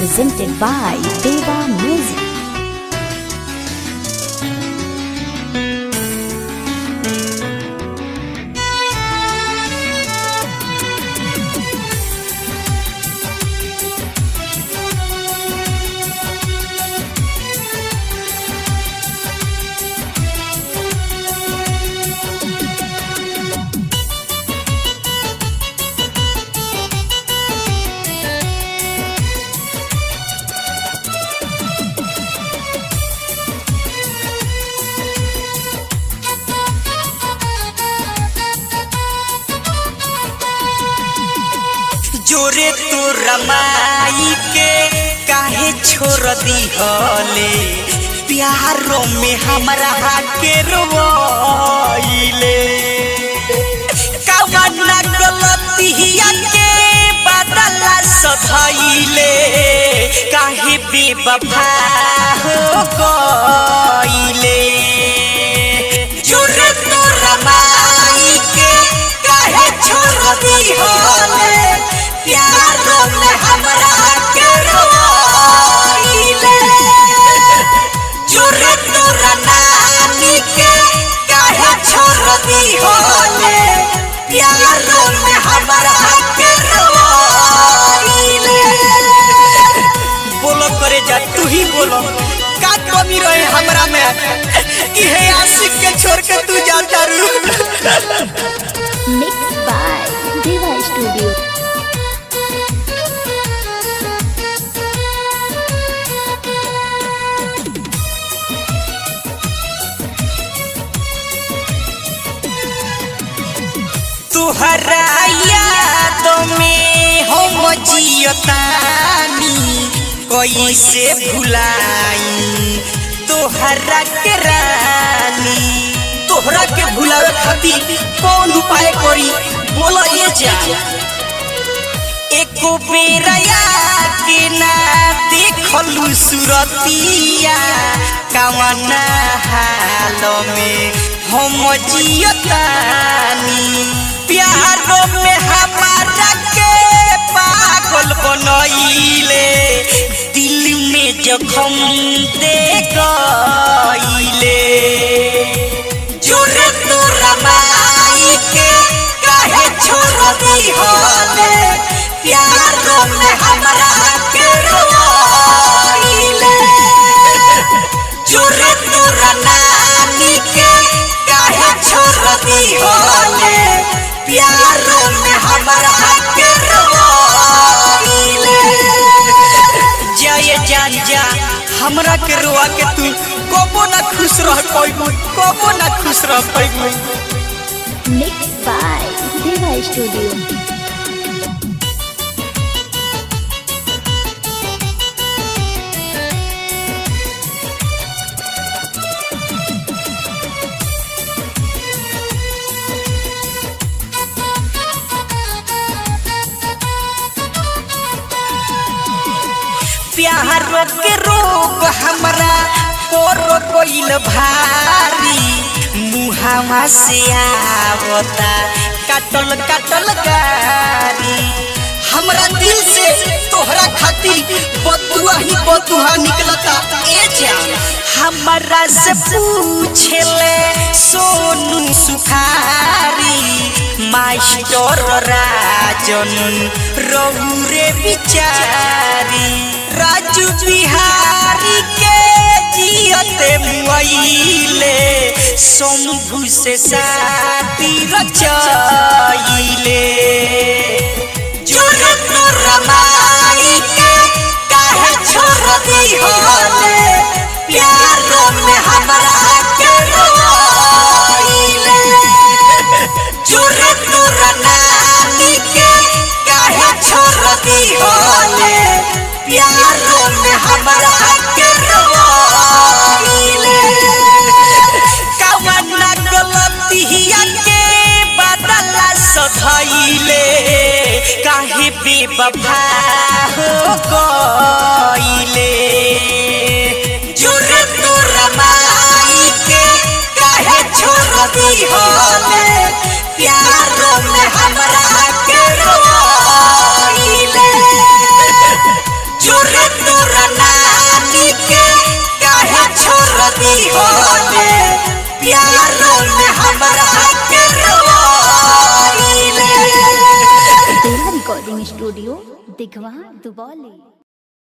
presented by Deva Music. जोरे तो रमाई के काहे छोड़ दी हले प्यारों में हमरा के रोइले कवना गलतिया के बदला सधइले काहे बेवफा हो गइले जोरे तो रमाई के काहे छोड़ दी हले प्यारों में हमरा के रोइले जोरे तोरा नानी के काहे छोड़ दी होले प्यारों में हमरा के रोइले बोलो करे जा तू ही बोलो का कमी रहे हमरा में कि हे आशिक के छोड़ के तू जाता रू Mixed by Deva Studio. तुहरा यादों में हम जियतानी कैसे भुलाई तोहरा के रानी तोहरा के भुलावे खातिर कौन उपाय करी बोलो ये जा एको बेरा के ना देखलू सुरतिया कवना हाल में हम जियतानी प्यारों में हमारा के पागल बनइले दिल में जखम दे गइले जोरे तो रमाई के काहे छोड़ दी होले प्यारों में हमरा के रोइले जोरे तो नानी के काहे छोड़ दी होले प्यारों में हमरा के रोइले जय जान जा हमरा के रोआ के तू कबो ना खुश रह पाइबू कबो ना खुश रह पाइबू Mixed by Deva Studio. प्यार के रोग हमरा और कोइल भारी मुहावा से आवता काटल काटल गारी हमरा दिल से तोहरा खातिर बतुआ ही बतुआ निकलता ए जान हमरा से पूछले सोनू सुखारी मास्टर राजन रौरे बिचारी राजू बिहारी के जियते मुइले शंभू से शादी रचाइले जोरे तो रमाई के काहे छोड़ दी होले प्यारों में हमरा के रोइले जोरे तो नानी के काहे छोड़ दी होले प्यारों में हमरा के रोइले कवना गलतिया के बदला सधइले काहे बेवफा हो गइले जोरे तो रमाई के काहे छोड़ दी होले प्यारों में हमरा के रोइले जोरे रिकॉर्डिंग स्टूडियो दिघवा दुबौली।